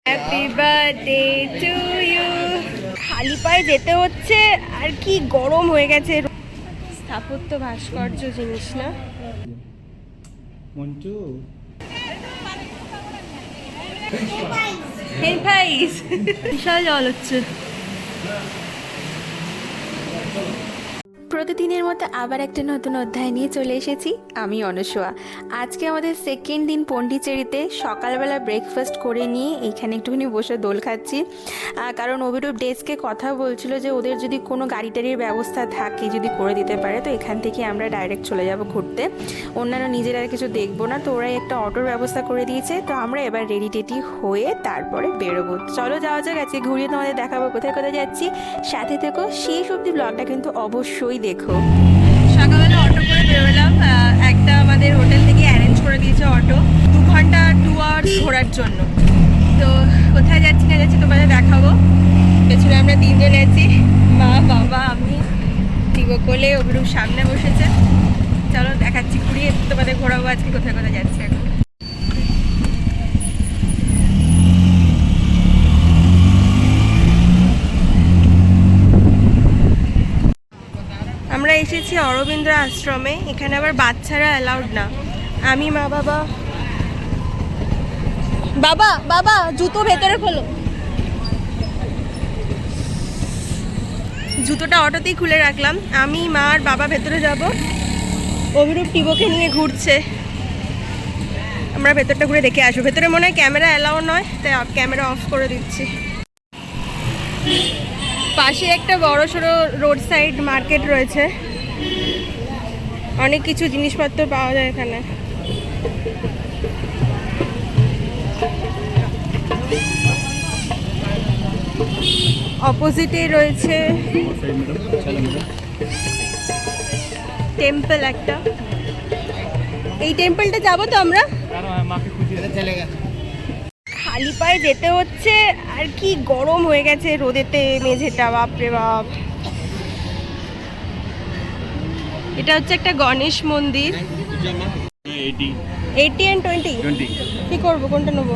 Happy birthday to you. খালি পায়ে যেতে হচ্ছে, আর কি গরম হয়ে গেছে। স্থাপত্য ভাস্কর্য জিনিস না। মন্টু বিশাল জল হচ্ছে। প্রতিদিনের মতো আবার একটা নতুন অধ্যায় নিয়ে চলে এসেছি আমি অনস্বয়া। আজকে আমাদের সেকেন্ড দিন পন্ডিচেরিতে। সকালবেলা ব্রেকফাস্ট করে নিয়ে এখানে একটুখানি বসে দোল খাচ্ছি, কারণ অভিরূপ ডেস্কে কথা বলছিল যে ওদের যদি কোনো গাড়ি টাড়ির ব্যবস্থা থাকে যদি করে দিতে পারে, তো এখান থেকে আমরা ডাইরেক্ট চলে যাব ঘুরতে। অন্যান্য নিজের আর কিছু দেখবো না, তো ওরাই একটা অটোর ব্যবস্থা করে দিয়েছে। তো আমরা এবার রেডি টেডি হয়ে তারপরে বেরোবো। চলো যাওয়া যাক, আজকে ঘুরিয়ে তোমাদের দেখাবো কোথায় কোথায় যাচ্ছি। সাথে থেকো, শেষ অবধি ব্লগটা কিন্তু অবশ্যই দেখো। সকালবেলা অটো করে বেরোলাম। একটা আমাদের হোটেল থেকে অ্যারেঞ্জ করে দিয়েছে অটো, 2 ঘন্টা 2 আওয়ার্স ঘোরার জন্য। তো কোথায় যাচ্ছি না যাচ্ছি তোমাদের দেখাবো। পেছনে আমরা 3 জন আছি, মা বাবা আমি। টিগো কোলে, অভিরূপ সামনে বসেছে। চলো দেখাচ্ছি, ঘুরিয়ে তোমাদের ঘোরাবো আজকে কোথায় কোথায় যাচ্ছি এখন। আমরা এসেছি অরবিন্দ আশ্রমে। এখানে আবার বাচ্চারা অ্যালাউড না। আমি, মা বাবা। বাবা বাবা জুতো ভেতরে খোলো। জুতোটা অটোতেই খুলে রাখলাম। আমি, মা আর বাবা ভেতরে যাব। অভিরূপ টিবোকে নিয়ে ঘুরছে। আমরা ভেতরটা ঘুরে দেখে আসবো। ভেতরে মনে হয় ক্যামেরা অ্যালাউ নয়, তাই ক্যামেরা অফ করে দিচ্ছি। পাশে একটা বড় সড়ো রোড সাইড মার্কেট রয়েছে, অনেক কিছু জিনিসপত্র পাওয়া যায় এখানে। অপোজিটে রয়েছে টেম্পল একটা। এই টেম্পলটা যাবো তো আমরা। খালি পায়ে যেতে হচ্ছে, আর কি গরম হয়ে গেছে রোদেতে মেঝেটা, বাপরে বাপ। এটা হচ্ছে একটা গণেশ মন্দির। 80 and 20 কি করবো, কোনটা নেবো?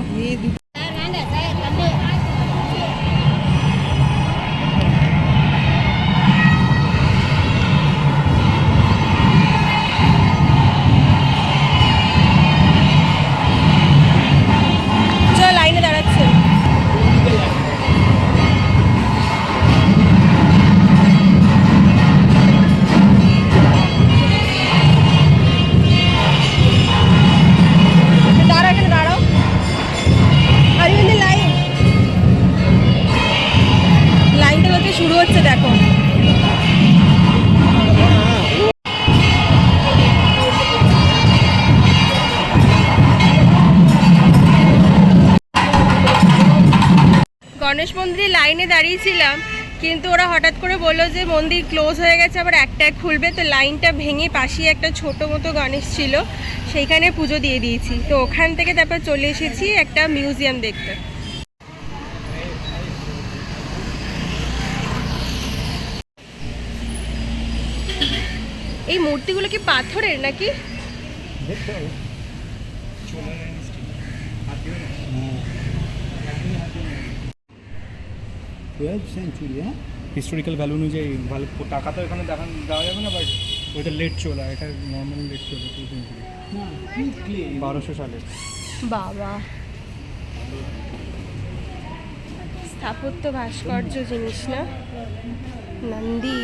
লাইনে দাঁড়াচ্ছে। দাঁড়াও, এখানে দাঁড়াও। Are you in the line. লাইনটা বলতে শুরু হচ্ছে, দেখো। গণেশ মন্দিরে লাইনে দাঁড়িয়েছিলাম, কিন্তু ওরা হঠাৎ করে বললো যে মন্দির ক্লোজ হয়ে গেছে, আবার একটায় খুলবে। তো লাইনটা ভেঙে পাশেই একটা ছোট মতো গণেশ ছিল, সেইখানে পুজো দিয়ে দিয়েছি। তো ওখান থেকে তারপর চলে এসেছি একটা মিউজিয়াম দেখতে। এই মূর্তিগুলো কি পাথরের নাকি? হিস্টোরিক্যাল ভ্যালু অনুযায়ী ভালো টাকা তো এখানে দেওয়া যাবে না, বাট ওইটা লেট চলা, এটা নর্মাল লেট চলে 1200 সালে। বাবা, স্থাপত্য ভাস্কর্য জিনিস না। Nandi,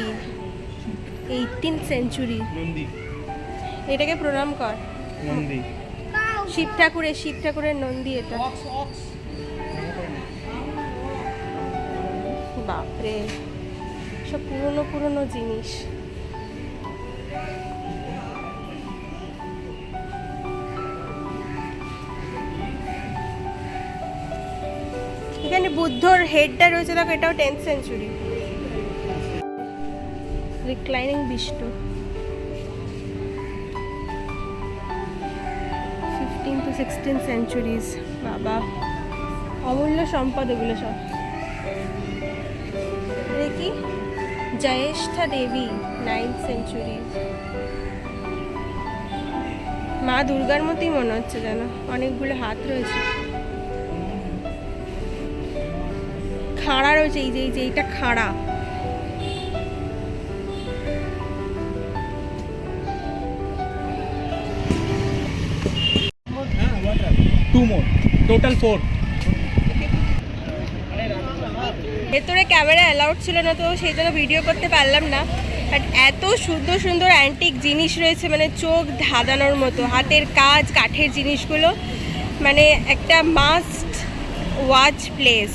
18th century. এটাকে প্রণাম কর। নন্দী, শিব ঠাকুরের নন্দী এটা। বাপরে, সব পুরনো পুরনো জিনিস। এখানে বুদ্ধর হেডটা রয়েছে, দেখো, এটাও 10th century. Reclining Vishnu, 15th to 16th centuries. বাবা, অমূল্য সম্পদ এগুলো সব। দেখি, জয়েষ্ঠা দেবী, 9th সেঞ্চুরি। মা দুর্গার মতোই মনে হচ্ছে যেন, অনেকগুলো হাত রয়েছে। খাঁড়া রয়েছে, এই যে এইটা খাঁড়া। টু মোর, টোটাল 4। ভেতরে ক্যামেরা অ্যালাউড ছিল না, তো সেই জন্য ভিডিও করতে পারলাম না। বাট এত সুন্দর সুন্দর অ্যান্টিক জিনিস রয়েছে, মানে চোখ ধাঁধানোর মতো, হাতের কাজ, কাঠের জিনিসগুলো, মানে একটা মাস্ট ওয়াচ প্লেস।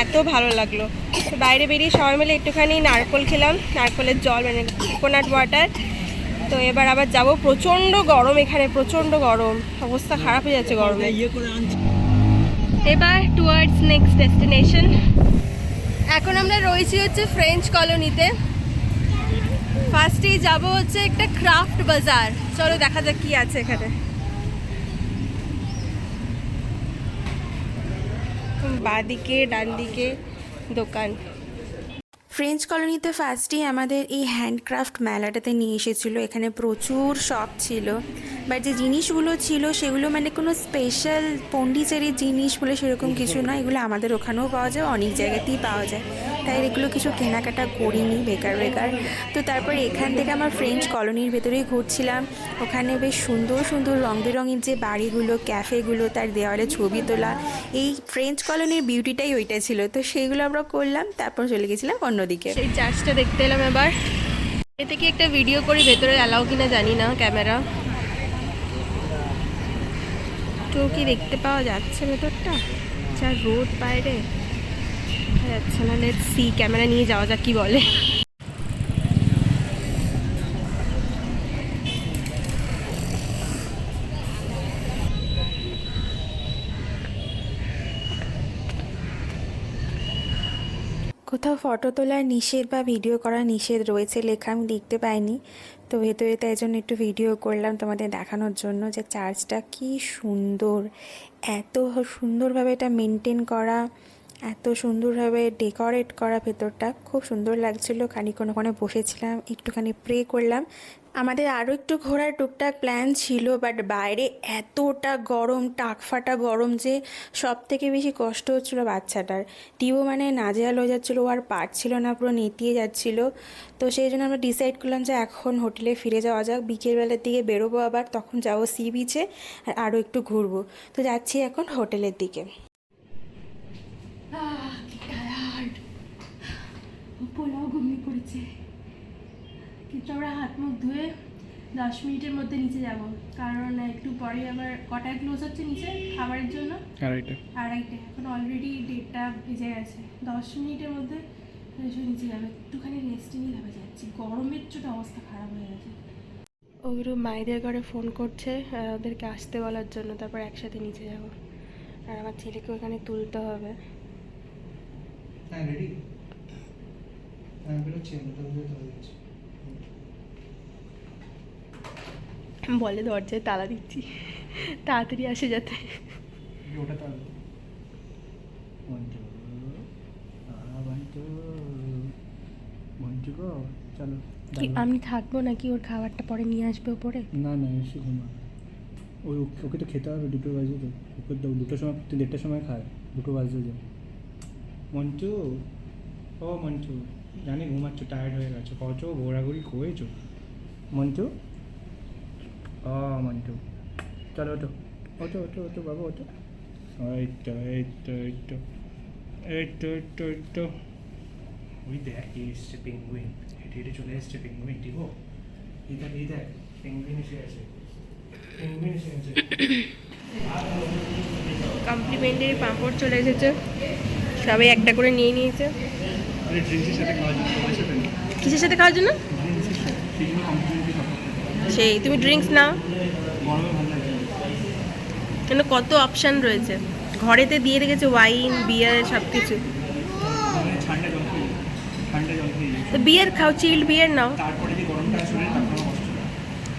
এত ভালো লাগলো। তো বাইরে বেরিয়ে সবাই মিলে একটুখানি নারকোল খেলাম, নারকোলের জল, মানে কোকোনাট ওয়াটার। তো এবার আবার যাব। প্রচণ্ড গরম এখানে, প্রচণ্ড গরম, অবস্থা খারাপ হয়ে যাচ্ছে গরমে। এবার টুয়ার্ডস নেক্সট ডেস্টিনেশন। এখন আমরা রয়েছি হচ্ছে ফ্রেঞ্চ কলোনিতে। ফার্স্টেই যাব হচ্ছে একটা ক্রাফট বাজার। চলো দেখা যাক কি আছে এখানে। বাঁদিকে ডান দিকে দোকান। ফ্রেঞ্চ কলোনিতে ফার্স্টেই আমাদের এই হ্যান্ডক্রাফট মেলাটাতে নিয়ে এসেছিলো। এখানে প্রচুর শপ ছিল, বাট যে জিনিসগুলো ছিল সেগুলো মানে কোনো স্পেশাল পন্ডিচেরির জিনিস বলে সেরকম কিছু না। এগুলো আমাদের ওখানেও পাওয়া যায়, অনেক জায়গাতেই পাওয়া যায়, তাই এগুলো কিছু কেনাকাটা করিনি বেকার। তো তারপর এখান থেকে আমার ফ্রেঞ্চ কলোনির ভেতরেই ঘুরছিলাম। ওখানে বেশ সুন্দর সুন্দর রং বেরঙের যে বাড়িগুলো, ক্যাফেগুলো, তার দেওয়ালে ছবি তোলা, এই ফ্রেঞ্চ কলোনির বিউটিটাই ওইটা ছিল। তো সেইগুলো আমরা করলাম, তারপর চলে গেছিলাম অন্যদিকে। সেই চার্চটা দেখতে এলাম এবার। এতে কি একটা ভিডিও করি, ভেতরে অ্যালাউ কিনা জানি না ক্যামেরা। তো কি দেখতে পাওয়া যাচ্ছে ভেতরটা? যা রোদ বাইরে, দেখা যাচ্ছে না। লেটস সি, ক্যামেরা নিয়ে যাওয়া যাক কি বলে। কোথাও ফটো তোলার নিষেধ বা ভিডিও করা নিষেধ রয়েছে লেখা, আমি দেখতে পাইনি। তো ভেতরে তাই জন্য একটু ভিডিও করলাম তোমাদের দেখানোর জন্য যে চার্চটা কি সুন্দর, এত সুন্দরভাবে এটা মেনটেন করা, এত সুন্দরভাবে ডেকোরেট করা। ভেতরটা খুব সুন্দর লাগছিলো। খানিকক্ষণ ওখানে বসেছিলাম, একটুখানি প্রে করলাম। আমাদের আরও একটু ঘোরার টুকটাক প্ল্যান ছিল, বাট বাইরে এতটা গরম, টাকফাটা গরম, যে সব থেকে বেশি কষ্ট হচ্ছিলো বাচ্চাটার। টিও মানে নাজেহাল হয়ে যাচ্ছিলো, ও আর পারছিল না, পুরো নেতিয়ে যাচ্ছিলো। তো সেই জন্য আমরা ডিসাইড করলাম যে এখন হোটেলে ফিরে যাওয়া যাক। বিকেলবেলার দিকে বেরোবো আবার, তখন যাবো সি বিচে আর আরও একটু ঘুরবো। তো যাচ্ছি এখন হোটেলের দিকে। পোলাও ঘুমিয়ে পড়েছে, কিন্তু আমরা হাত মুখ ধুয়ে 10 মিনিটের মধ্যে নিচে যাব, কারণ একটু পরে আবার কটায় ক্লোজ হচ্ছে নিচে খাবারের জন্য? আড়াইটে। এখন অলরেডি 1:30 বেজে গেছে। 10 মিনিটের মধ্যে নিচে যাবে। একটুখানি রেস্ট নিয়ে যাবে যাচ্ছি, গরমের চোটে অবস্থা খারাপ হয়ে গেছে। ওগুলো মায়েদের ঘরে ফোন করছে ওদেরকে আসতে বলার জন্য, তারপর একসাথে নিচে যাব। আর আমার ছেলেকে ওখানে তুলতে হবে। বলে দরজায় তালা দিচ্ছি, তাড়াতাড়ি আসে যাতে। আমি থাকবো নাকি? ওর খাবারটা পরে নিয়ে আসবে ওপরে? না না, এসে ঘুমা। ওকে তো খেতে হবে, 2টো বাজে তো। ওকে 2টোর সময়, 1:30টার সময় খায়, 2টো বাজে যায়। মঞ্চু, ও মঞ্চু, জানি ঘুমাচ্ছ, টায়ার্ড হয়ে গেছো, কত ঘোরাঘুরি করেছো মঞ্চু। ও মঞ্চু, চলো ওঠো ওঠো ওঠো ওঠো বাবা ওঠো। এই তো এই তো এই তো এই তো এই তো এই তো। ওই দেখ এসছে পেঙ্গুইন, হেঁটে হেঁটে চলে এসছে পেঙ্গুইন। ঠিক ও, এই দেখ পেঙ্গুইন এসে গেছে, পেঙ্গুইন এসে গেছে। কমপ্লিমেন্টারি পাঁপড় চলে এসেছে, সবাই একটা করে নিয়ে নিয়েছে। ড্রিঙ্কসের সাথে খাওয়ার জন্য। কিসের সাথে খাওয়ার জন্য? সেই তুমি ড্রিঙ্কস নাও, গরমে ভালো লাগে। কেন কত অপশান রয়েছে, ঘরেতে দিয়ে রেখেছে ওয়াইন, বিয়ার, সব কিছু। ঠান্ডা জল খেয়ে, ঠান্ডা জল খেয়ে তো বিয়ার খাও, চিল্ড বিয়ার নাও। তারপরে যে গরমটা আসবে তারপরে কষ্ট হবে।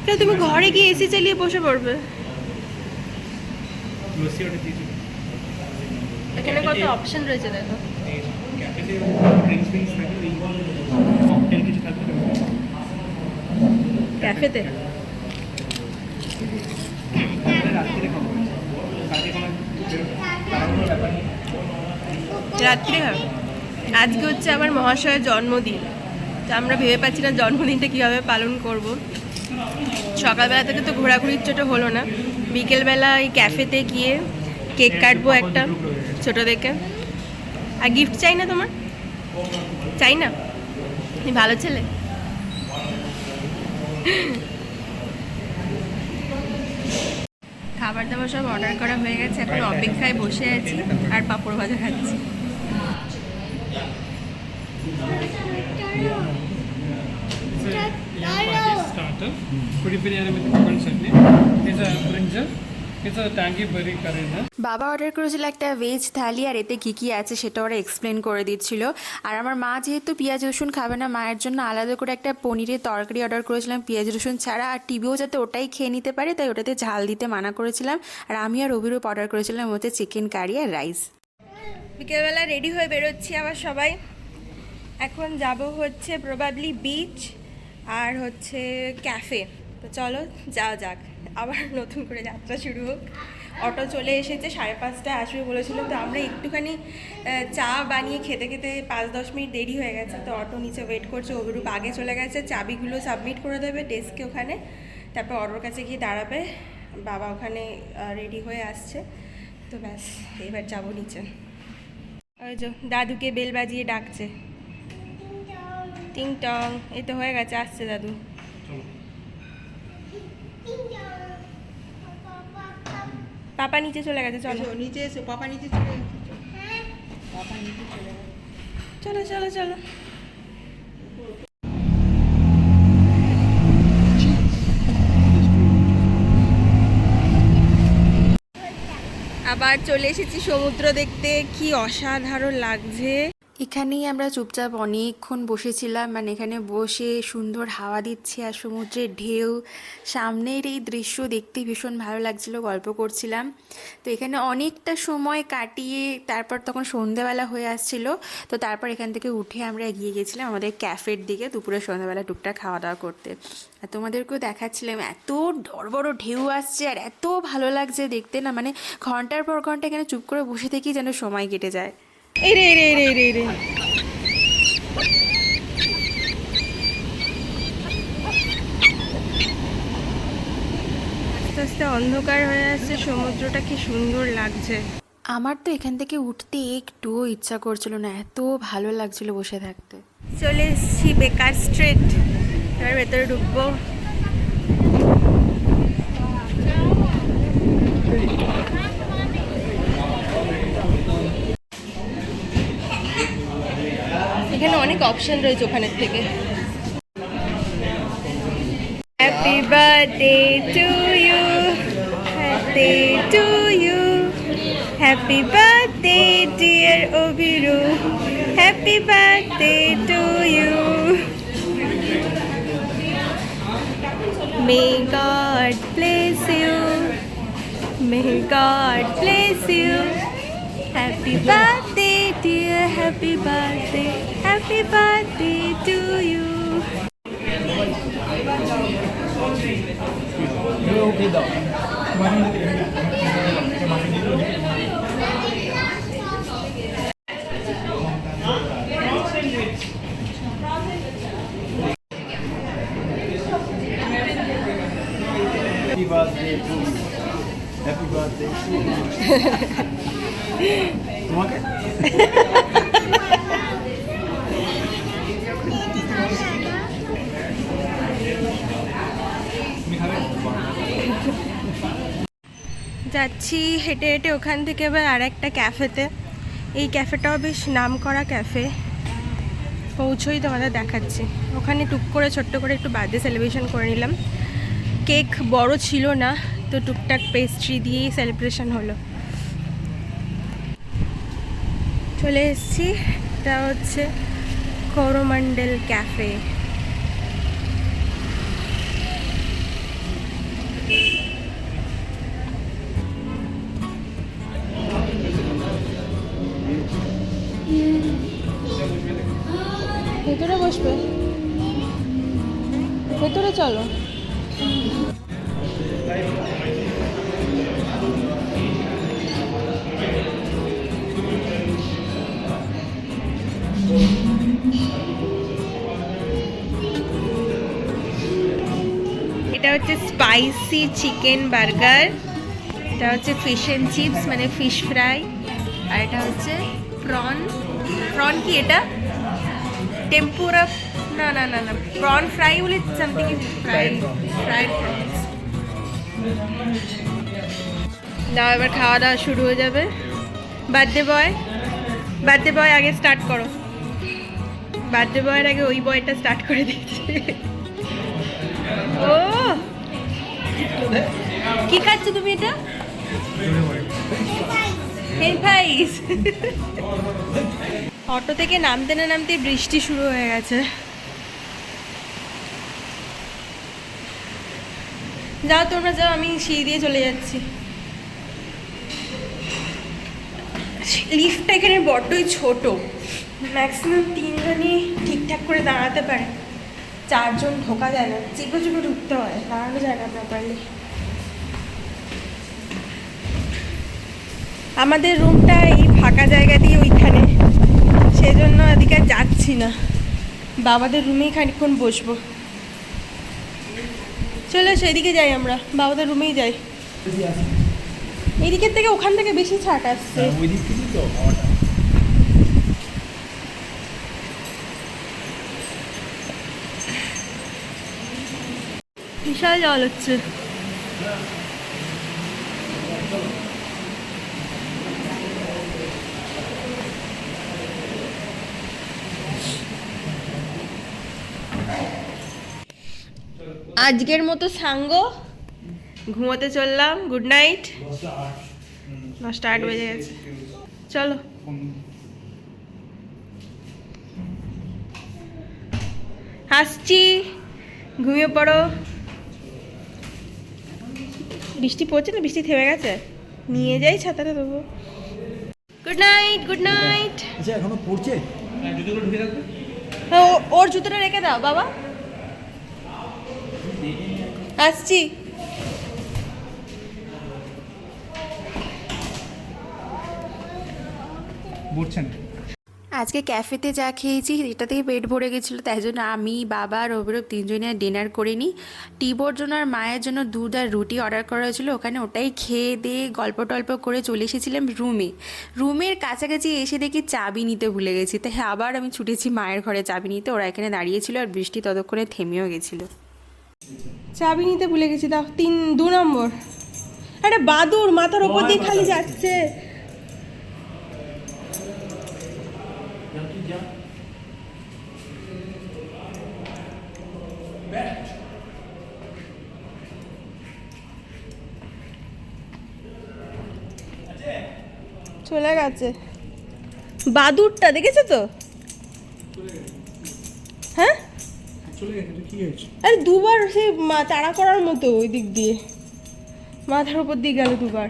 কেন তুমি ঘরে গিয়ে এসি চালিয়ে বসে পড়বে? লস্যি অর্ডার দিয়েছি। এখানে কত অপশন রয়েছে দেখো। ক্যাফেতে ড্রিঙ্কস ফিঙ্কস থাকে, ওই ককটেল কিছু থাকবে ক্যাফেতে। রাত্রিরে খাবো, কালকে কোনো তাড়াহুড়োর ব্যাপার নেই। রাত্রে হবে। আজকে হচ্ছে আমার মহাশয়ের জন্মদিন, তো আমরা ভেবে পাচ্ছি না জন্মদিনটা কীভাবে পালন করব। সকালবেলা থেকে তো ঘোরাঘুরির চোটে হলো না, বিকেলবেলা এই ক্যাফেতে গিয়ে কেক কাটবো একটা ছোটো দেখে। আর গিফট চাই না তোমার? চাই না? তুমি ভালো ছেলে। খাবার দাবার সব অর্ডার করা হয়ে গেছে, এখন অপেক্ষায় বসে আছি আর পাঁপড় ভাজা খাচ্ছি। Starter, puri biryani with coconut chutney. It's a brinjal. It's a tangy berry curry. বাবা অর্ডার করেছিল একটা ভেজ থালি, আর এতে কী কী আছে সেটা ওরা এক্সপ্লেন করে দিচ্ছিল। আর আমার মা যেহেতু পেঁয়াজ রসুন খাবে না, মায়ের জন্য আলাদা করে একটা পনিরের তরকারি অর্ডার করেছিলাম পেঁয়াজ রসুন ছাড়া, আর টিভিও যাতে ওটাই খেয়ে নিতে পারে তাই ওটাতে ঝাল দিতে মানা করেছিলাম। আর আমি আর অভিরূপ অর্ডার করেছিলাম হচ্ছে চিকেন কারি আর রাইস। বিকেলবেলা রেডি হয়ে বেরোচ্ছি আবার সবাই। এখন যাব হচ্ছে প্রবাবলি বিচ আর হচ্ছে ক্যাফে। তো চলো যাওয়া যাক, আবার নতুন করে যাত্রা শুরু হোক। অটো চলে এসেছে, 5:30টায় আসবে বলেছিল, তো আমরা একটুখানি চা বানিয়ে খেতে খেতে 5-10 মিনিট দেরি হয়ে গেছে। তো অটো নিচে ওয়েট করছে, অভিরূপ আগে চলে গেছে, চাবিগুলো সাবমিট করে দেবে ডেস্কে ওখানে, তারপর অটোর কাছে গিয়ে দাঁড়াবে। বাবা ওখানে রেডি হয়ে আসছে, তো ব্যাস এবার যাবো নিচে। ওই যে দাদুকে বেল বাজিয়ে ডাকছে, টিং টং। এই তো হয়ে গেছে, আসছে দাদু। পাপা নিচে চলে গেছে, চলো নিচে এসো, পাপা নিচে চলে গেছে। পাপা নিচে চলে গেছে। চলো চলো চলো। আবার চলে এসেছি সমুদ্র দেখতে, কি অসাধারণ লাগছে। এখানেই আমরা চুপচাপ অনেকক্ষণ বসেছিলাম, মানে এখানে বসে সুন্দর হাওয়া দিচ্ছে আর সমুদ্রের ঢেউ, সামনের এই দৃশ্য দেখতে ভীষণ ভালো লাগছিল, গল্প করছিলাম। তো এখানে অনেকটা সময় কাটিয়ে তারপর তখন সন্ধ্যেবেলা হয়ে আসছিল, তো তারপর এখান থেকে উঠে আমরা এগিয়ে গেছিলাম আমাদের ক্যাফের দিকে দুপুরে সন্ধ্যাবেলা টুকটাক খাওয়া দাওয়া করতে। আর তোমাদেরকেও দেখাচ্ছিলাম, এত বড় বড় ঢেউ আসছে আর এত ভালো লাগছে দেখতে না, মানে ঘন্টার পর ঘন্টা এখানে চুপ করে বসে থেকেই যেন সময় কেটে যায়। এই রে রে রে রে রে, আস্তে আস্তে অন্ধকার হয়ে আসছে, সমুদ্রটা কি সুন্দর লাগছে। আমার তো এখান থেকে উঠতে একটুও ইচ্ছা করছিল না, এত ভালো লাগছিল বসে থাকতে। চলে এসেছি বেকার স্ট্রিট, এবার ভেতরে ঢুকবো। এখানে অনেক অপশন রয়েছে ওখানের থেকে। Happy birthday to you, happy to you, happy birthday dear Abhiru, happy birthday to you. May God bless you, may God bless you, happy birthday dear, happy birthday to you. Happy birthday to you. Happy birthday to you. তোমাকে যাচ্ছি হেঁটে হেঁটে ওখান থেকে এবার আর একটা ক্যাফেতে। এই ক্যাফেটাও বেশ নামকরা ক্যাফে, পৌঁছোই তোমাদের দেখাচ্ছি। ওখানে টুক করে ছোট্ট করে একটু বার্থডে সেলিব্রেশন করে নিলাম। কেক বড় ছিল না, তো টুকটাক পেস্ট্রি দিয়েই সেলিব্রেশন হলো। চলে এসেছি, এটা হচ্ছে করোমণ্ডল ক্যাফে। ভেতরে বসবে, ভেতরে চলো। হচ্ছে স্পাইসি চিকেন বার্গার, এটা হচ্ছে ফিশ অ্যান্ড চিপস মানে ফিশ ফ্রাই, আর এটা হচ্ছে প্রন কি এটা টেম্পুরা, না না না না প্রন ফ্রাই বলে সামথিং ইজ ফ্রাইড প্রনস। দাও এবার খাওয়া দাওয়া শুরু হয়ে যাবে। বার্থডে বয় আগে স্টার্ট করো। বার্থডে বয়ের আগে ওই বয়টা স্টার্ট করে দিচ্ছে। ও কি খাচ্ছ তুমি এটা? ফ্রাইস। অটো থেকে নামতে না নামতে বৃষ্টি শুরু হয়ে গেছে। যাও তোমরা যাও, আমি সিঁড়ি দিয়ে চলে যাচ্ছি। লিফটটা এখানে বড্ডই ছোট, ম্যাক্সিমাম 3 জনই ঠিকঠাক করে দাঁড়াতে পারে, 4 জন ঢোকা যায় না, চেপে চেপে ঢুকতে হয়, দাঁড়ানো যায় না প্রপারলি। আমাদের রুমটা এই ফাঁকা জায়গা দিয়ে ওইখানে, সেজন্য এদিকে আর যাচ্ছি না, বাবাদের রুমেই খানিকক্ষণ বসবো। চলো সেদিকে যাই, আমরা বাবাদের রুমেই যাই। এদিকের থেকে ওখান থেকে বেশি ছাট আসছে। ওই দিক থেকে তো হাওয়াটা। বিশাল জল হচ্ছে। আজকের মতো সাঙ্গ ঘুমোতে চললাম। Good night. 9:08 বেজে গেছে। চলো হাসছি, ঘুমিয়ে পড়ো। বৃষ্টি পড়ছে না? বৃষ্টি থেমে গেছে, নিয়ে যাই ছাতাটা দেবো। Good night, good night. আচ্ছা এখনো পড়ছে? ওর জুতোটা রেখে দাও বাবা, আসছি। পড়ছেন? আজকে ক্যাফেতে যা খেয়েছি এটাতেই পেট ভরে গেছিলো, তাই জন্য আমি বাবা আর অভিরূপ 3 জনে ডিনার করে নিই। টিবোর জন্য আর মায়ের জন্য দুধ আর রুটি অর্ডার করা হয়েছিলো, ওখানে ওটাই খেয়ে দিয়ে গল্প টল্প করে চলে এসেছিলাম রুমের কাছাকাছি এসে দেখি চাবি নিতে ভুলে গেছি, তাই আবার আমি ছুটেছি মায়ের ঘরে চাবি নিতে। ওরা এখানে দাঁড়িয়েছিল আর বৃষ্টি ততক্ষণে থেমেও গেছিলো। চাবি নিতে ভুলে গেছি। দাও 2 নম্বর। একটা বাদুর মাথার ওপর দিয়ে খালি যাচ্ছে। চলে গেছে বাদুরটা, দেখেছো তো? হ্যাঁ চলে গেছে। কি হয়েছে? আরে 2 বার সে তাড়া করার মতো ওই দিক দিয়ে মাথার উপর দিয়ে গেল 2 বার।